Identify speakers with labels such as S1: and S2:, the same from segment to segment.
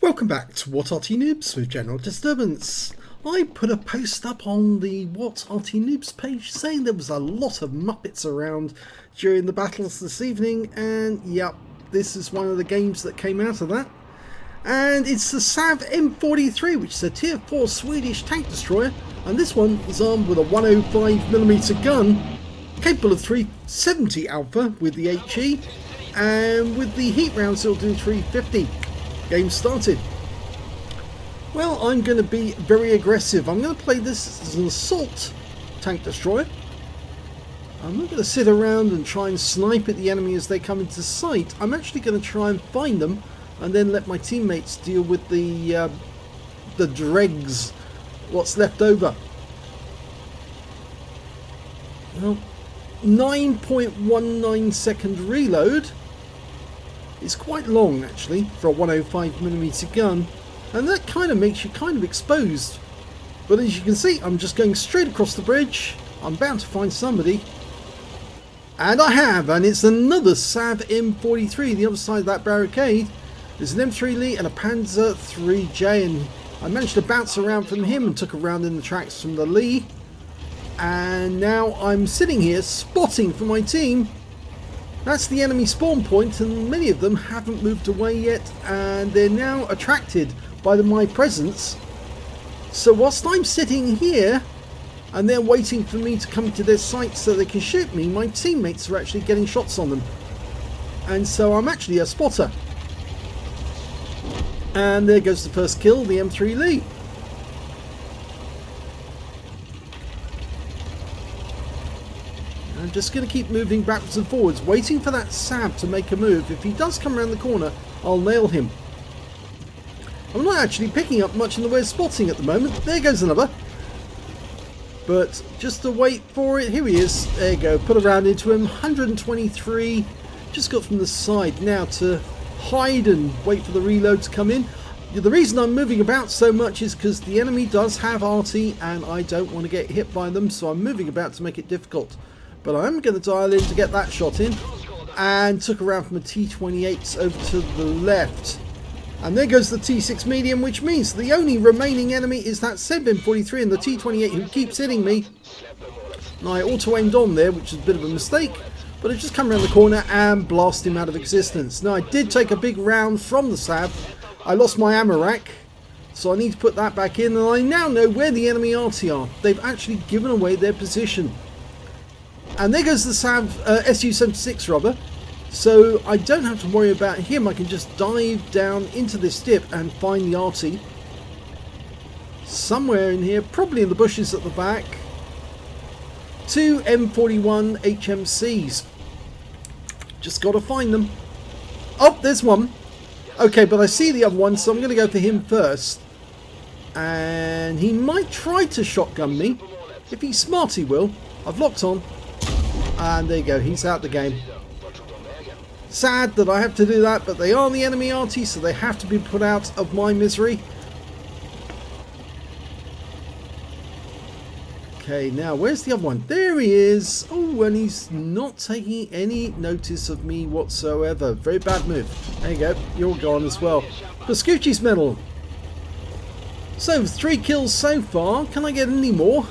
S1: Welcome back to What Arty Noobs with General Disturbance. I put a post up on the What Arty Noobs page saying there was a lot of Muppets around during the battles this evening, and yep, this is one of the games that came out of that. And it's the SAV M43, which is a tier 4 Swedish tank destroyer, and this one is armed with a 105mm gun, capable of 370 alpha with the HE, and with the heat rounds it'll do 350. Game started. Well, I'm going to be very aggressive. I'm going to play this as an assault tank destroyer. I'm not going to sit around and try and snipe at the enemy as they come into sight. I'm actually going to try and find them and then let my teammates deal with the dregs, what's left over. Well, 9.19 second reload. It's quite long actually for a 105mm gun, and that kind of makes you kind of exposed. But as you can see, I'm just going straight across the bridge. I'm bound to find somebody. And I have, and it's another SAV M43, the other side of that barricade. There's an M3 Lee and a Panzer 3J, and I managed to bounce around from him and took a round in the tracks from the Lee. And now I'm sitting here spotting for my team. That's the enemy spawn point, and many of them haven't moved away yet, and they're now attracted by my presence. So whilst I'm sitting here and they're waiting for me to come to their sight so they can shoot me, my teammates are actually getting shots on them. And so I'm actually a spotter. And there goes the first kill, the M3 Lee. I'm just going to keep moving backwards and forwards, waiting for that SAV to make a move. If he does come around the corner, I'll nail him. I'm not actually picking up much in the way of spotting at the moment. There goes another. But just to wait for it, here he is. There you go, put a round into him. 123. Just got from the side now to hide and wait for the reload to come in. The reason I'm moving about so much is because the enemy does have Arty and I don't want to get hit by them, so I'm moving about to make it difficult. But I'm going to dial in to get that shot in, and took around from the T28s over to the left. And there goes the T6 medium, which means the only remaining enemy is that SAV M43 and the T28 who keeps hitting me. Now I auto-aimed on there, which is a bit of a mistake, but I just come around the corner and blast him out of existence. Now I did take a big round from the SAV. I lost my ammo rack, so I need to put that back in, and I now know where the enemy Arty are. They've actually given away their position. And there goes the SAV Su-76 rubber, so I don't have to worry about him. I can just dive down into this dip and find the Arty. Somewhere in here, probably in the bushes at the back. Two M41 HMCs. Just got to find them. Oh, there's one. Okay, but I see the other one, so I'm going to go for him first. And he might try to shotgun me. If he's smart, he will. I've locked on. And there you go, he's out the game. Sad that I have to do that, but they are the enemy Arty, so they have to be put out of my misery. Okay, now where's the other one? There he is. Oh, and he's not taking any notice of me whatsoever. Very bad move. There you go, you're gone as well. Pascucci's medal. So 3 kills so far. Can I get any more?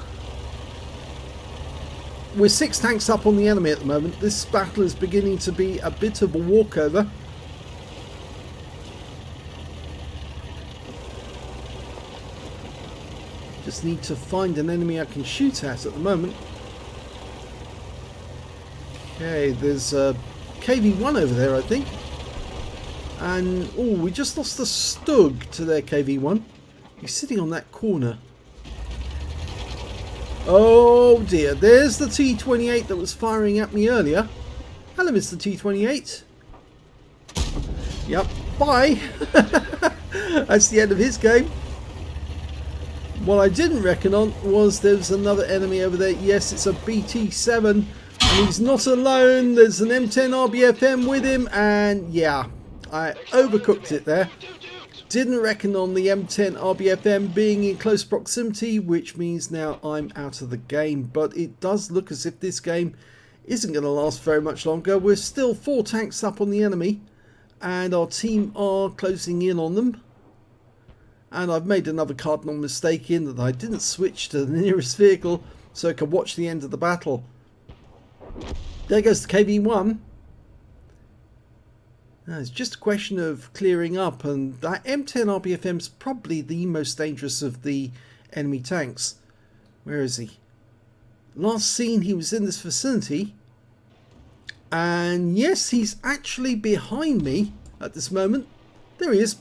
S1: We're 6 tanks up on the enemy at the moment. This battle is beginning to be a bit of a walkover. Just need to find an enemy I can shoot at the moment. Okay, there's a KV-1 over there, I think. And, oh, we just lost the Stug to their KV-1. He's sitting on that corner. Oh dear, there's the T28 that was firing at me earlier. Hello, Mr. T28. Yep, bye. That's the end of his game. What I didn't reckon on was there's another enemy over there. Yes, it's a BT7, and he's not alone. There's an M10 RBFM with him, and yeah, I overcooked it there. Didn't reckon on the M10 RBFM being in close proximity, which means now I'm out of the game. But it does look as if this game isn't going to last very much longer. We're still 4 tanks up on the enemy, and our team are closing in on them. And I've made another cardinal mistake in that I didn't switch to the nearest vehicle so I could watch the end of the battle. There goes the KV-1. Now, it's just a question of clearing up, and that M10 RBFM is probably the most dangerous of the enemy tanks. Where is he? Last seen he was in this vicinity. And yes, he's actually behind me at this moment. There he is.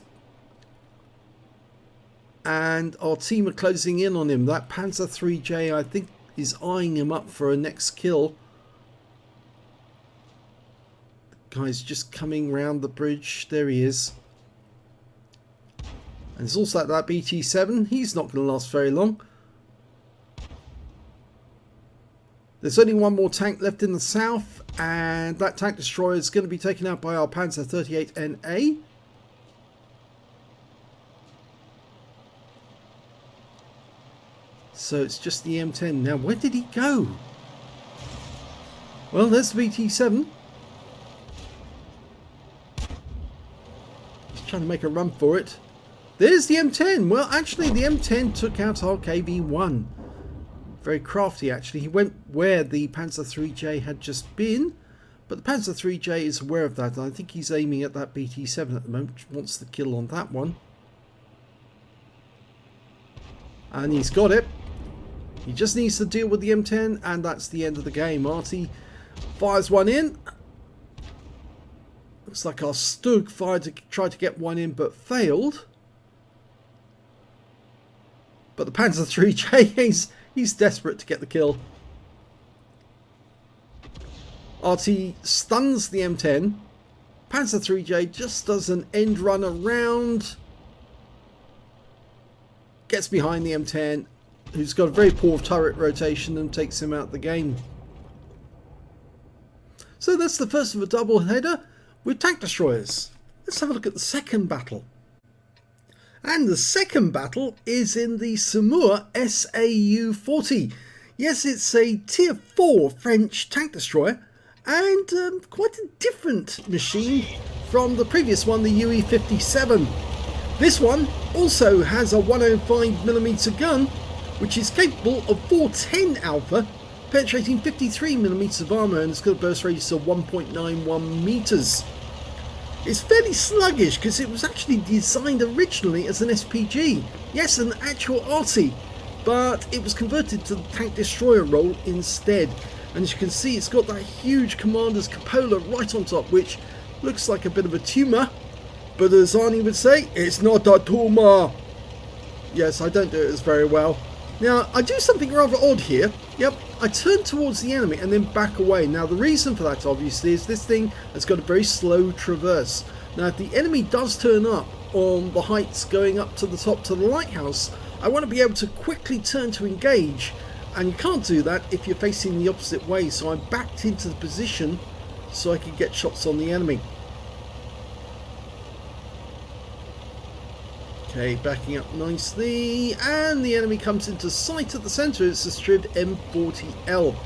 S1: And our team are closing in on him. That Panzer 3J, I think, is eyeing him up for a next kill. The guy's just coming round the bridge. There he is. And there's also that BT7. He's not going to last very long. There's only one more tank left in the south, and that tank destroyer is going to be taken out by our Panzer 38NA. So it's just the M10. Now, where did he go? Well, there's the BT7. He's trying to make a run for it. There's the M10. Well, actually, the M10 took out our KV-1. Very crafty, actually. He went where the Panzer 3J had just been, but the Panzer 3J is aware of that, and I think he's aiming at that BT7 at the moment, wants the kill on that one. And he's got it. He just needs to deal with the M10, and that's the end of the game. Arty fires one in. Looks like our Stug tried to get one in, but failed. But the Panzer 3J, he's desperate to get the kill. Arty stuns the M10. Panzer 3J just does an end run around. Gets behind the M10, who's got a very poor turret rotation, and takes him out of the game. So that's the first of a double header with tank destroyers. Let's have a look at the second battle. And the second battle is in the Somua SAu 40. Yes, it's a tier 4 French tank destroyer, and quite a different machine from the previous one, the UE-57. This one also has a 105mm gun, which is capable of 410 alpha, penetrating 53mm of armour, and it's got a burst radius of 1.91 meters. It's fairly sluggish because it was actually designed originally as an SPG. Yes, an actual Arty, but it was converted to the tank destroyer role instead. And as you can see, it's got that huge commander's cupola right on top, which looks like a bit of a tumour. But as Arnie would say, it's not a tumour. Yes, I don't do it as very well. Now, I do something rather odd here. Yep, I turn towards the enemy and then back away. Now, the reason for that, obviously, is this thing has got a very slow traverse. Now, if the enemy does turn up on the heights going up to the top to the lighthouse, I want to be able to quickly turn to engage. And you can't do that if you're facing the opposite way. So I'm backed into the position so I can get shots on the enemy. Okay, backing up nicely, and the enemy comes into sight at the centre. It's the Striv M40L.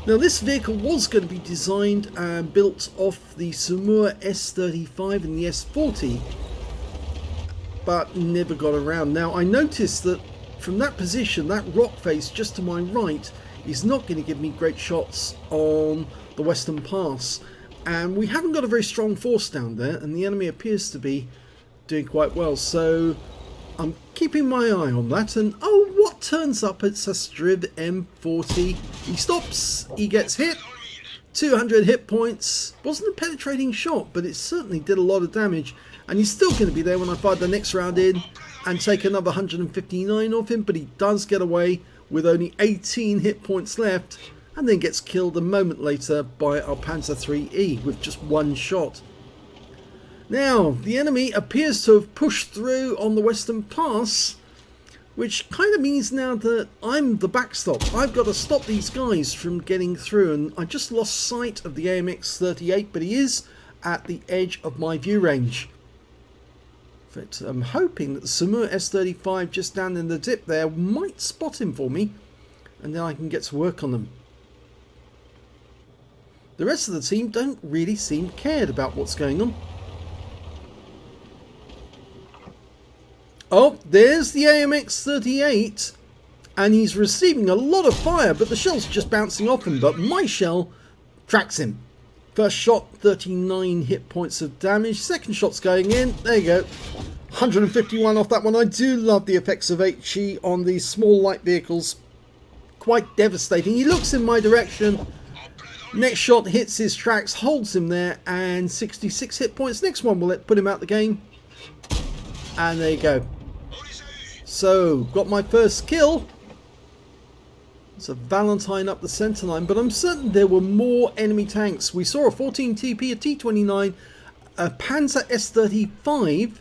S1: Now, this vehicle was going to be designed and built off the Somua S35 and the S40, but never got around. Now, I noticed that from that position, that rock face just to my right is not going to give me great shots on the Western Pass, and we haven't got a very strong force down there, and the enemy appears to be doing quite well, so I'm keeping my eye on that. And oh, what turns up? It's a Striv M40. He stops, he gets hit, 200 hit points. Wasn't a penetrating shot, but it certainly did a lot of damage, and he's still going to be there when I fire the next round in and take another 159 off him, but he does get away with only 18 hit points left, and then gets killed a moment later by our Panzer 3E with just one shot. Now, the enemy appears to have pushed through on the Western Pass, which kind of means now that I'm the backstop. I've got to stop these guys from getting through, and I just lost sight of the AMX-38, but he is at the edge of my view range. But I'm hoping that the Somua S35 just down in the dip there might spot him for me, and then I can get to work on them. The rest of the team don't really seem cared about what's going on. Oh, there's the AMX-38, and he's receiving a lot of fire, but the shell's just bouncing off him, but my shell tracks him. First shot, 39 hit points of damage. Second shot's going in. There you go. 151 off that one. I do love the effects of HE on these small light vehicles. Quite devastating. He looks in my direction. Next shot hits his tracks, holds him there, and 66 hit points. Next one will put him out the game. And there you go. So, got my first kill. It's a Valentine up the centre line, but I'm certain there were more enemy tanks. We saw a 14 TP, a T-29, a Panzer S-35,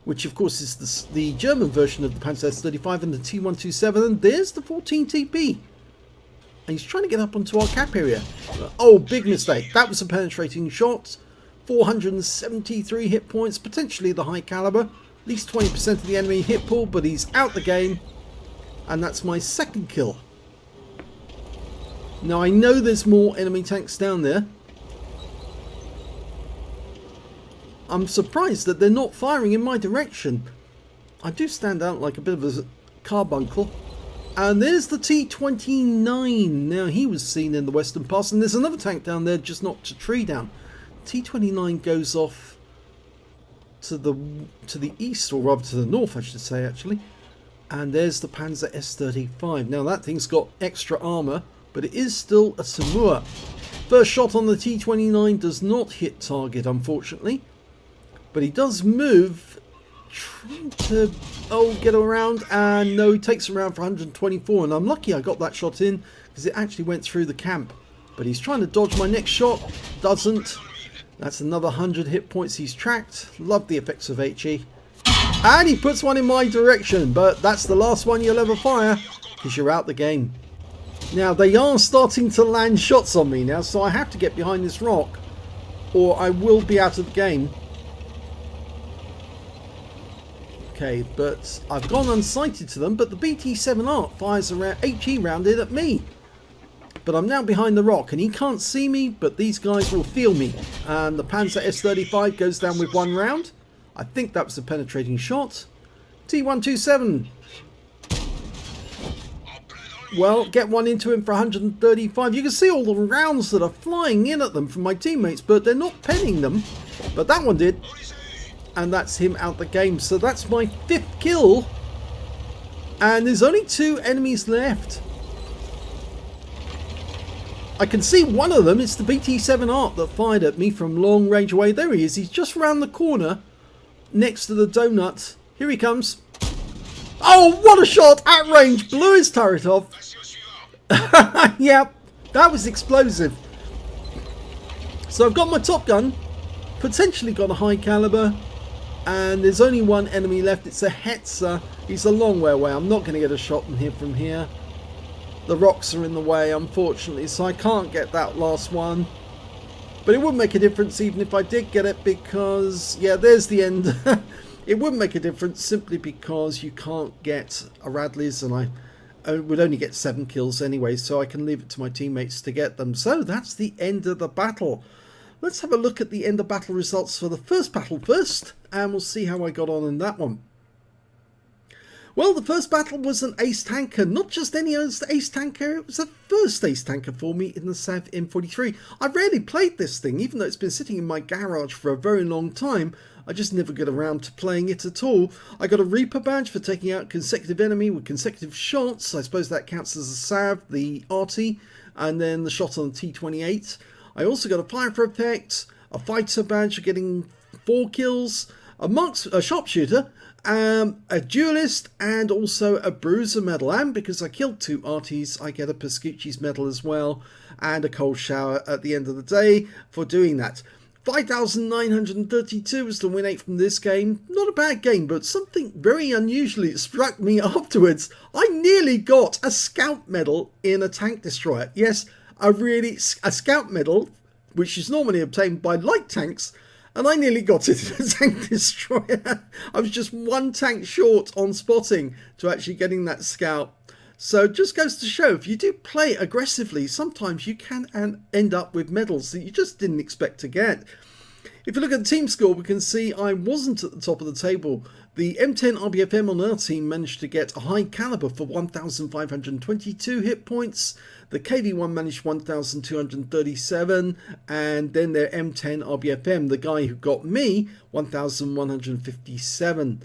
S1: which of course is the German version of the Panzer S-35, and the T-127, and there's the 14 TP. And he's trying to get up onto our cap area. Oh, big mistake. That was a penetrating shot. 473 hit points, potentially the high caliber. At least 20% of the enemy hit pool, but he's out the game. And that's my second kill. Now I know there's more enemy tanks down there. I'm surprised that they're not firing in my direction. I do stand out like a bit of a carbuncle. And there's the T-29. Now he was seen in the Western Pass, and there's another tank down there just knocked a tree down. T-29 goes off to the east, or rather to the north I should say actually. And there's the Panzer S-35. Now that thing's got extra armour, but it is still a Somua. First shot on the T-29 does not hit target, unfortunately. But he does move, trying to get around, and no, he takes around for 124. And I'm lucky I got that shot in, because it actually went through the camp. But he's trying to dodge my next shot, doesn't. That's another 100 hit points he's tracked. Love the effects of HE. And he puts one in my direction, but that's the last one you'll ever fire, because you're out the game. Now they are starting to land shots on me now, so I have to get behind this rock or I will be out of the game. Okay, but I've gone unsighted to them, but the BT-7 Art fires a HE round in at me. But I'm now behind the rock and he can't see me, but these guys will feel me. And the Panzer S-35 goes down with one round. I think that was a penetrating shot. T-127. Well, get one into him for 135. You can see all the rounds that are flying in at them from my teammates, but they're not penning them. But that one did. And that's him out the game. So that's my 5th kill. And there's only 2 enemies left. I can see one of them. It's the BT-7 Art that fired at me from long range away. There he is. He's just around the corner next to the donut. Here he comes. Oh, what a shot at range. Blew his turret off. Yep, that was explosive. So I've got my top gun. Potentially got a high caliber. And there's only one enemy left. It's a Hetzer. He's a long way away. I'm not going to get a shot in here from here. The rocks are in the way, unfortunately. So I can't get that last one. But it would make a difference even if I did get it, because, yeah, there's the end. It wouldn't make a difference simply because you can't get a Radleys, and I would only get 7 kills anyway, so I can leave it to my teammates to get them. So that's the end of the battle. Let's have a look at the end of battle results for the first battle first, and we'll see how I got on in that one. Well, the first battle was an ace tanker, not just any ace tanker, it was the first ace tanker for me in the Sav M43. I've rarely played this thing, even though it's been sitting in my garage for a very long time. I just never get around to playing it at all. I got a Reaper badge for taking out consecutive enemy with consecutive shots. I suppose that counts as a Sav, the Arty, and then the shot on the T-28. I also got a fire effect, a fighter badge for getting 4 kills, a sharpshooter, a duelist, and also a bruiser medal. And because I killed 2 Arties, I get a Pascucci's medal as well, and a cold shower at the end of the day for doing that. 5,932 was the win rate from this game. Not a bad game, but something very unusually struck me afterwards. I nearly got a scout medal in a tank destroyer. Yes, a scout medal, which is normally obtained by light tanks, and I nearly got it in a tank destroyer. I was just 1 tank short on spotting to actually getting that scout. So it just goes to show, if you do play aggressively, sometimes you can end up with medals that you just didn't expect to get. If you look at the team score, we can see I wasn't at the top of the table. The M10 RBFM on our team managed to get a high caliber for 1,522 hit points. The KV1 managed 1,237, and then their M10 RBFM, the guy who got me, 1,157.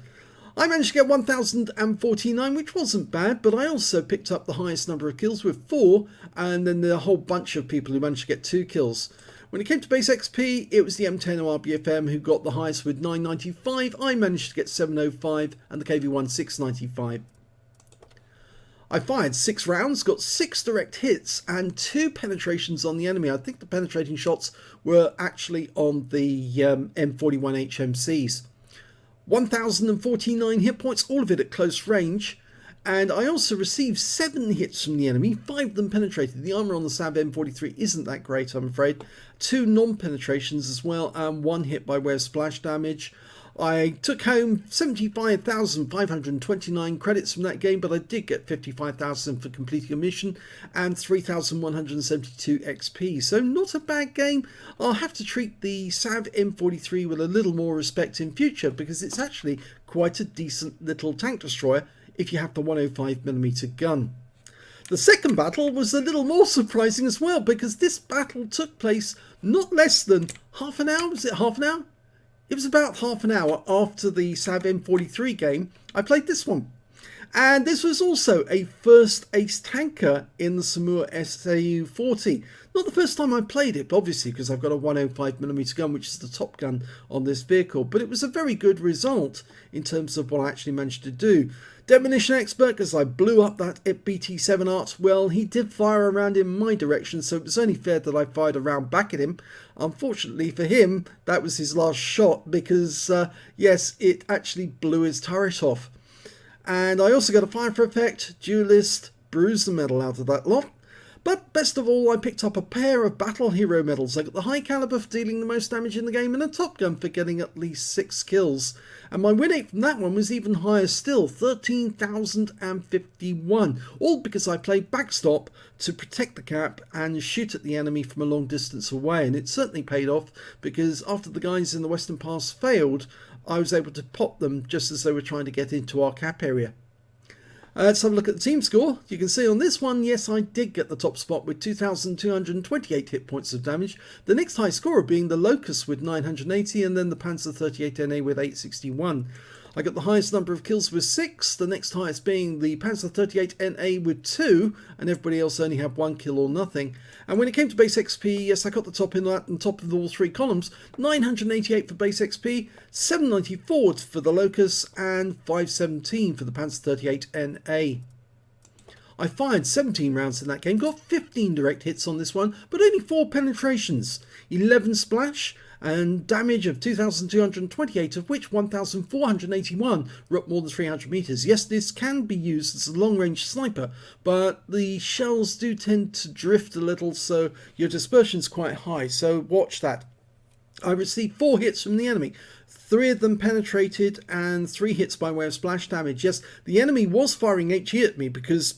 S1: I managed to get 1,049, which wasn't bad, but I also picked up the highest number of kills with 4, and then there are a whole bunch of people who managed to get 2 kills. When it came to base XP, it was the M10 RBFM who got the highest with 995. I managed to get 705 and the KV1 695. I fired 6 rounds, got 6 direct hits and 2 penetrations on the enemy. I think the penetrating shots were actually on the M41 HMCs. 1,049 hit points, all of it at close range. And I also received 7 hits from the enemy, 5 of them penetrated. The armour on the Sav M43 isn't that great, I'm afraid. 2 non-penetrations as well, and 1 hit by way of splash damage. I took home 75,529 credits from that game, but I did get 55,000 for completing a mission and 3,172 XP. So not a bad game. I'll have to treat the Sav M43 with a little more respect in future, because it's actually quite a decent little tank destroyer if you have the 105mm gun. The second battle was a little more surprising as well, because this battle took place not less than half an hour. Was it half an hour? It was about half an hour after the Sav M43 game. I played this one. And this was also a first ace tanker in the Somua SAu 40. Not the first time I played it, obviously, because I've got a 105mm gun, which is the top gun on this vehicle. But it was a very good result in terms of what I actually managed to do. Demolition Expert, as I blew up that BT7 Art, well, he did fire a round in my direction, so it was only fair that I fired a round back at him. Unfortunately for him, that was his last shot, because, yes, it actually blew his turret off. And I also got a fire for effect, duelist, bruiser medal out of that lot. But best of all, I picked up a pair of battle hero medals. I got the high caliber for dealing the most damage in the game and a top gun for getting at least 6 kills. And my win rate from that one was even higher still, 13,051. All because I played backstop to protect the cap and shoot at the enemy from a long distance away. And it certainly paid off, because after the guys in the Western Pass failed, I was able to pop them just as they were trying to get into our cap area. Let's have a look at the team score. You can see on this one, yes, I did get the top spot with 2,228 hit points of damage. The next high scorer being the Locust with 980, and then the Panzer 38NA with 861. I got the highest number of kills with 6, the next highest being the Panzer 38NA with 2, and everybody else only had 1 kill or nothing. And when it came to base XP, yes, I got the top in that and top of all 3 columns. 988 for base XP, 794 for the Locust, and 517 for the Panzer 38NA. I fired 17 rounds in that game, got 15 direct hits on this one, but only 4 penetrations, 11 splash, and damage of 2,228, of which 1,481 were up more than 300 meters. Yes, this can be used as a long-range sniper, but the shells do tend to drift a little, so your dispersion's quite high, so watch that. I received 4 hits from the enemy. 3 of them penetrated and 3 hits by way of splash damage. Yes, the enemy was firing HE at me because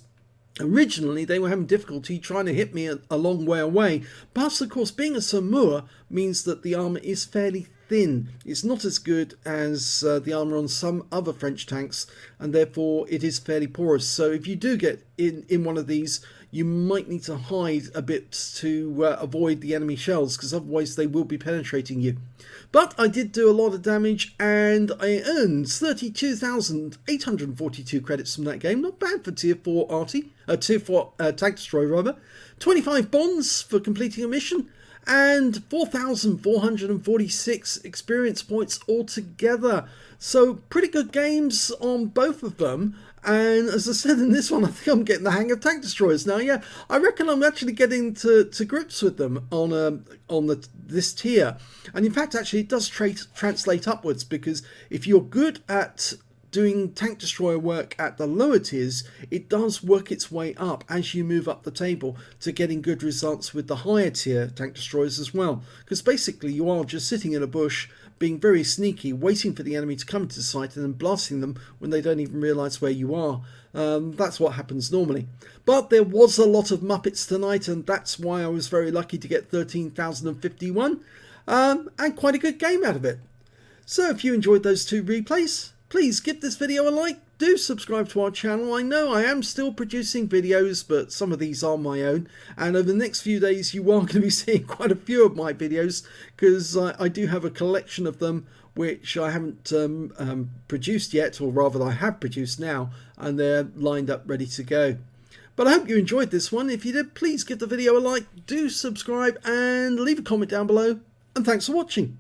S1: originally they were having difficulty trying to hit me a long way away, but of course being a Somua means that the armour is fairly thin. It's not as good as the armour on some other French tanks, and therefore it is fairly porous. So if you do get in one of these, you might need to hide a bit to avoid the enemy shells, because otherwise they will be penetrating you. But I did do a lot of damage, and I earned 32,842 credits from that game. Not bad for Tier 4 Arty, Tier 4 Tank Destroyer rather. 25 bonds for completing a mission, and 4,446 experience points altogether. So pretty good games on both of them. And as I said in this one, I think I'm getting the hang of tank destroyers now. Yeah, I reckon I'm actually getting to grips with them on this tier. And in fact, actually, it does translate upwards, because if you're good at doing tank destroyer work at the lower tiers, it does work its way up as you move up the table to getting good results with the higher tier tank destroyers as well. Because basically you are just sitting in a bush, being very sneaky, waiting for the enemy to come into sight and then blasting them when they don't even realise where you are. That's what happens normally. But there was a lot of Muppets tonight, and that's why I was very lucky to get 13,051. and quite a good game out of it. So if you enjoyed those two replays, please give this video a like. Do subscribe to our channel. I know I am still producing videos, but some of these are my own. And over the next few days, you are going to be seeing quite a few of my videos, because I do have a collection of them which I haven't produced yet, or rather I have produced now, and they're lined up ready to go. But I hope you enjoyed this one. If you did, please give the video a like, do subscribe, and leave a comment down below. And thanks for watching.